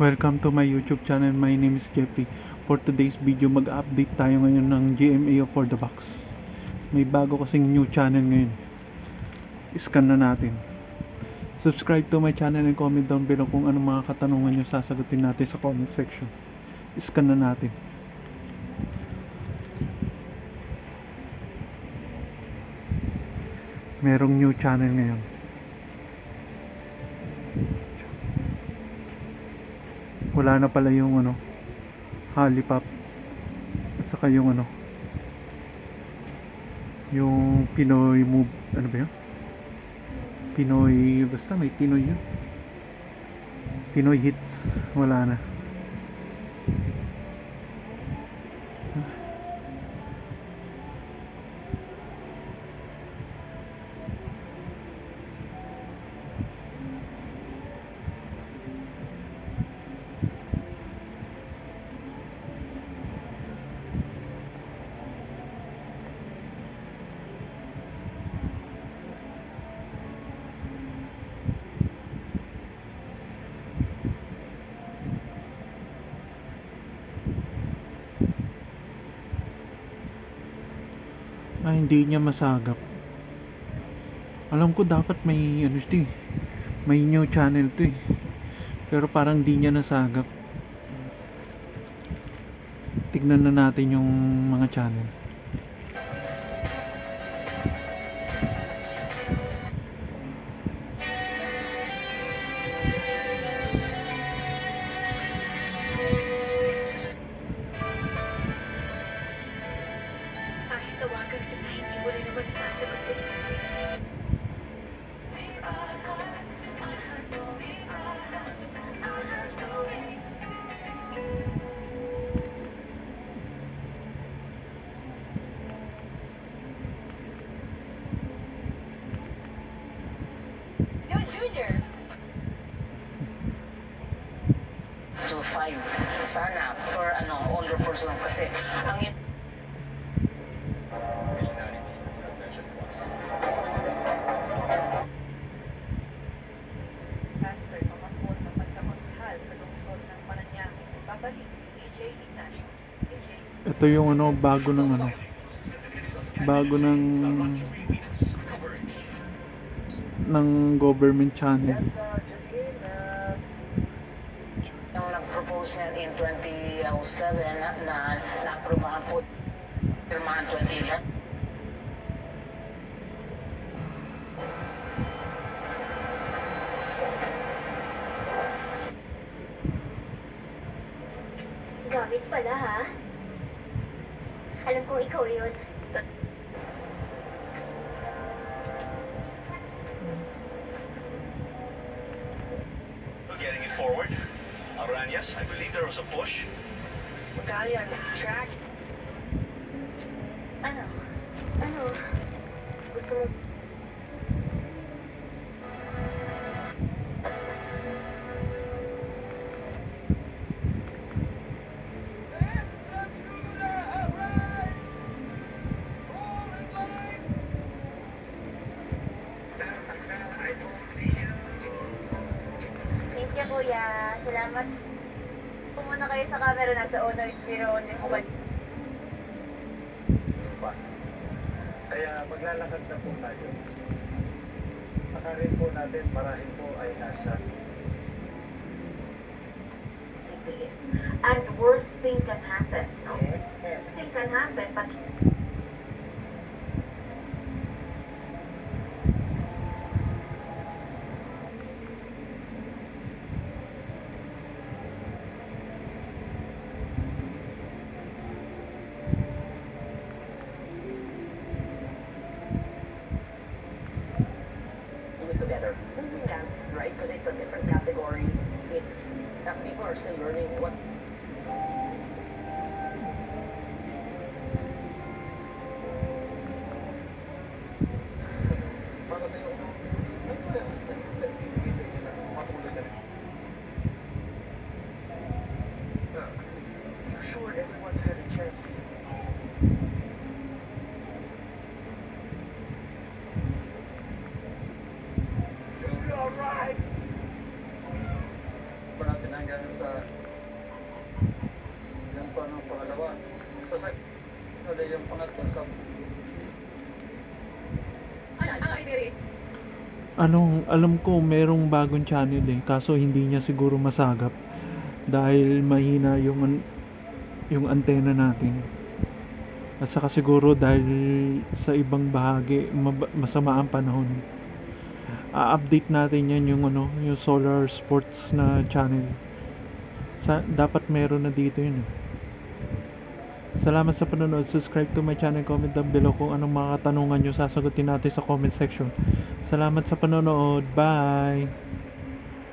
Welcome to my YouTube channel. My name is Jeffrey. For today's video, mag-update tayo ngayon ng GMA for the box. May bago kasing new channel ngayon. Scan na natin. Subscribe to my channel and comment down below kung anong mga katanungan nyo, sasagutin natin sa comment section. Scan na natin. Merong new channel ngayon. Wala na pala yung Lollipop at saka yung yung Pinoy move, ano ba yun? Pinoy, basta may Pinoy yun. Pinoy hits, wala na. Hindi niya masagap. Alam ko dapat may ito eh. May new channel to eh. Pero parang di niya nasagap. Tignan na natin yung mga channel. Kahit tawagan kita, hindi mo rin naman sasagutin. Yo, Junior! To 5 sana for older person kasi ang personalities that you have mentioned to us. Pastor tumakbo sa pagkamagsahal sa lungsod ng Parañaque. Babalik si AJ Ignacio. AJ. Ito yung bago ng ng government channel. Nung nag-propose niyan in 2007 na na-aprobahan po pirmahan 2011. Gamit pala, ha? Alam kong ikaw yun. Getting it forward. Aranyas, I believe there was a push. Magkano yan? Track? Ano? Gusto mo... Thank you, Kuya. Salamat. Pumunta kayo sa camera nasa owner Spiro only po. Kaya maglalakad na po tayo. Pakarin po natin, marahil po ay nasa Bilis. And worst thing can happen, no? Worst thing can happen, but Do it together. Yeah, right? Because it's a different category. It's that people are still learning what. para sa iyo. Ano ba yan? Nagbibigay sa inyo na patuloy na rin. You sure everyone's had a chance to All right! Pa natin hanggang sa yung pangalawa. Tapos ulit yung pangatlo sa Alam ko merong bagong channel kaso hindi niya siguro masagap dahil mahina yung antena natin. At saka siguro dahil sa ibang bahagi masama ang panahon. A-update natin yan yung Solar Sports na channel. Dapat meron na dito yun. Salamat sa panonood. Subscribe to my channel. Comment down below kung anong mga katanungan nyo. Sasagutin natin sa comment section. Salamat sa panonood. Bye!